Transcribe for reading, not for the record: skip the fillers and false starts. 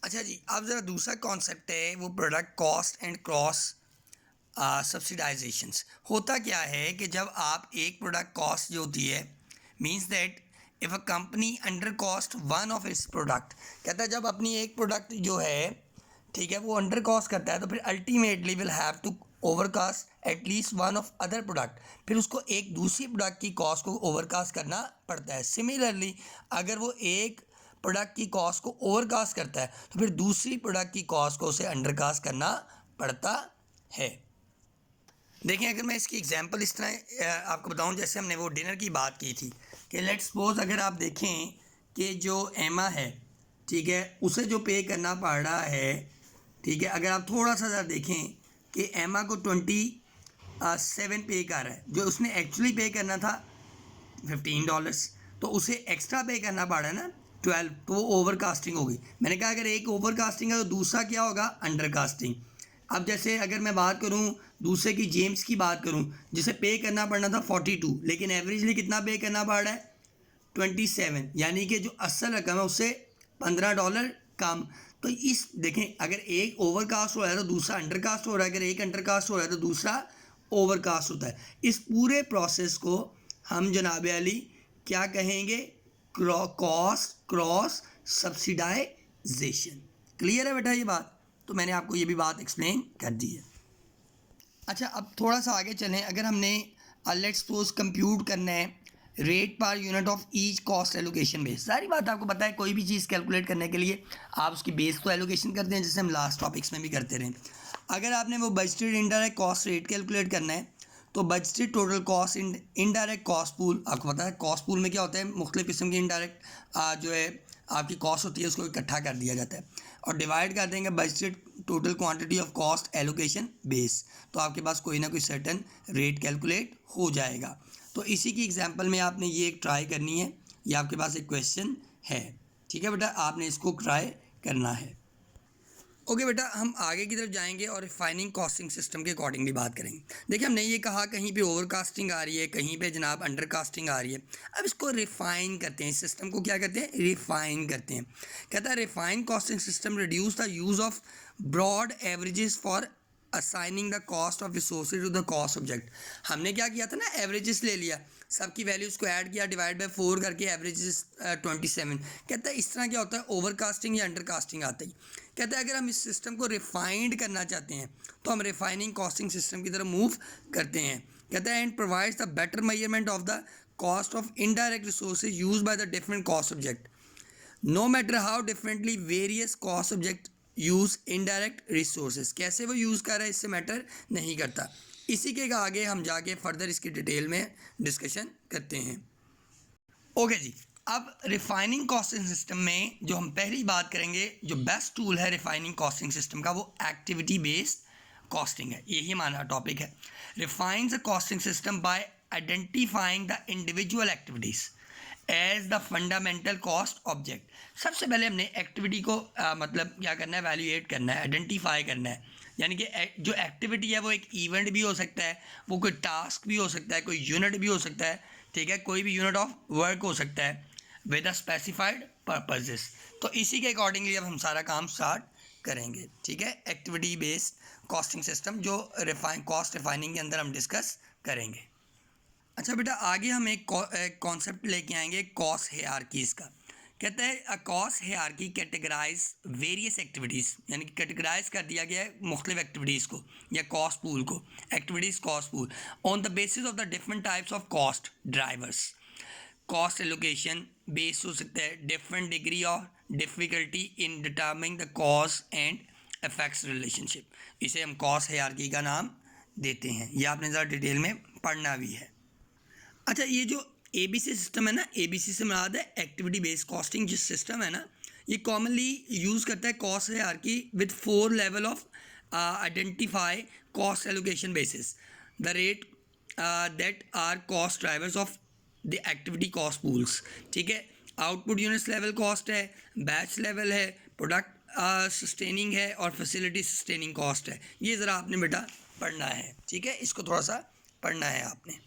अच्छा जी, अब ज़रा दूसरा कॉन्सेप्ट है वो प्रोडक्ट कॉस्ट एंड क्रॉस सब्सिडाइजेशंस। होता क्या है कि जब आप एक प्रोडक्ट कॉस्ट जो होती है means that if a company under cost one of its product, कहता है जब अपनी एक प्रोडक्ट जो है ठीक है वो अंडर कॉस्ट करता है तो फिर ultimately will have to overcast at least one of other product, फिर उसको एक दूसरी प्रोडक्ट की कॉस्ट को ओवरकास्ट करना पड़ता है। सिमिलरली अगर वो एक प्रोडक्ट की कॉस्ट को ओवरकास्ट करता है तो फिर दूसरी प्रोडक्ट की कॉस्ट को उसे अंडरकास्ट करना पड़ता है। देखें, अगर मैं इसकी एग्जांपल इस तरह आपको बताऊं, जैसे हमने वो डिनर की बात की थी कि लेट्स सपोज अगर आप देखें कि जो एमा है ठीक है उसे जो पे करना पड़ रहा है ठीक है, अगर आप थोड़ा सा ज़रा देखें कि एमा को 27 पे कर रहा है, जो उसने एक्चुअली पे करना था $15 तो उसे एक्स्ट्रा पे करना पड़ रहा है ना 12, तो वो ओवरकास्टिंग होगी। मैंने कहा अगर एक ओवरकास्टिंग है तो दूसरा क्या होगा, अंडरकास्टिंग। अब जैसे अगर मैं बात करूं दूसरे की, जेम्स की बात करूं जिसे पे करना पड़ना था 42 लेकिन एवरेजली कितना पे करना पड़ रहा है 27, यानी कि जो असल रकम है उससे $15 कम। तो इस देखें अगर एक ओवरकास्ट हो रहा है तो दूसरा अंडरकास्ट हो रहा है, अगर एक अंडरकास्ट हो रहा है तो दूसरा ओवरकास्ट होता है। इस पूरे प्रोसेस को हम जनाब अली क्या कहेंगे, कॉस्ट क्रॉस सब्सिडाइजेशन। क्लियर है बेटा ये बात? तो मैंने आपको ये भी बात एक्सप्लेन कर दी है। अच्छा, अब थोड़ा सा आगे चलें। अगर हमने लेट्स सपोज कंप्यूट करना है rate per unit of each cost allocation base, सारी बात आपको पता है कोई भी चीज़ कैलकुलेट करने के लिए आप उसकी बेस को एलोकेशन करते हैं, जैसे हम लास्ट टॉपिक्स में भी करते रहे। अगर आपने वो budgeted indirect cost rate calculate करना है तो budgeted total cost indirect cost pool, आपको पता है कॉस्ट पूल में क्या होता है, मुख्तलिफ किस्म की इनडायरेक्ट जो है आपकी कॉस्ट होती है उसको इकट्ठा कर दिया जाता है और डिवाइड कर देंगे budgeted total quantity of cost allocation base, तो आपके पास कोई ना कोई सर्टन रेट कैलकुलेट हो जाएगा। तो इसी की एग्जांपल में आपने ये एक ट्राई करनी है, ये आपके पास एक क्वेश्चन है, ठीक है बेटा, आपने इसको ट्राई करना है। ओके बेटा, हम आगे की तरफ जाएंगे और रिफाइनिंग कॉस्टिंग सिस्टम के अकॉर्डिंगली बात करेंगे। देखिए, हमने ये कहा कहीं पे ओवरकास्टिंग आ रही है, कहीं पे जनाब अंडरकास्टिंग आ रही है। अब इसको रिफाइन करते हैं, इस सिस्टम को क्या करते हैं, रिफाइन करते हैं। कहता है refine costing system reduce the use of broad averages for assigning the cost of resources to the cost object. हमने क्या किया था ना, एवरेजेस ले लिया, सबकी वैल्यूज़ को ऐड किया, डिवाइड बाय 4 करके एवरेजेस 27। कहता है इस तरह क्या होता है, ओवरकास्टिंग या अंडरकास्टिंग आता है। कहता है अगर हम इस सिस्टम को रिफाइंड करना चाहते हैं तो हम रिफाइनिंग कॉस्टिंग सिस्टम की तरफ मूव करते हैं। कहता है and provides the better measurement of the cost of indirect resources use by the different cost object, no matter how differently various cost object use indirect resources. कैसे वो use कर रहा है इससे मैटर नहीं करता। इसी के आगे हम जाके फर्दर इसकी डिटेल में डिस्कशन करते हैं। ओके जी, अब रिफाइनिंग कॉस्टिंग सिस्टम में जो हम पहली बात करेंगे, जो बेस्ट टूल है रिफाइनिंग कॉस्टिंग सिस्टम का, वो एक्टिविटी बेस्ड कॉस्टिंग है। यही हमारा टॉपिक है। Refines the costing system by identifying the individual activities as the fundamental cost object. सबसे पहले हमने एक्टिविटी को मतलब क्या करना है, वैल्यूएट करना है, आइडेंटिफाई करना है। यानी कि जो एक्टिविटी है वो एक इवेंट भी हो सकता है, वो कोई टास्क भी हो सकता है, कोई यूनिट भी हो सकता है, ठीक है, कोई भी यूनिट ऑफ वर्क हो सकता है विद अ स्पेसिफाइड पर्पजेस। तो इसी के अकॉर्डिंगली अब हम सारा काम स्टार्ट करेंगे, ठीक है। एक्टिविटी बेस्ड कॉस्टिंग सिस्टम जो कॉस्ट रिफाइनिंग के अंदर हम डिस्कस करेंगे। अच्छा बेटा, आगे हम एक कॉन्सेप्ट लेके आएंगे कॉस्ट हायरार्कीज़ का। कहता है a cost hierarchy categorize various activities, यानी कि कैटेगराइज कर दिया गया है मुख्तलिफ एक्टिविटीज़ को या कॉस्ट पूल को, activities cost pool on the basis of the different types of cost drivers. Cost allocation base हो सकता है different degree of difficulty in डिटर्मिंग the cause and effects relationship. इसे हम कॉस्ट हायरार्की का नाम देते हैं। यह आपने ज़रा डिटेल में पढ़ना भी है। अच्छा, ये जो ABC सिस्टम है ना, ABC से मुराद है एक्टिविटी बेस्ड कॉस्टिंग जिस सिस्टम है ना, ये कॉमनली यूज़ करता है cost hierarchy with 4 level of identify cost allocation basis the rate that are cost drivers of the activity cost pools, ठीक है। आउटपुट यूनिट्स लेवल कॉस्ट है, बैच लेवल है, प्रोडक्ट सस्टेनिंग है और फैसिलिटी सस्टेनिंग कॉस्ट है। ये ज़रा आपने बेटा पढ़ना है, ठीक है, इसको थोड़ा सा पढ़ना है आपने।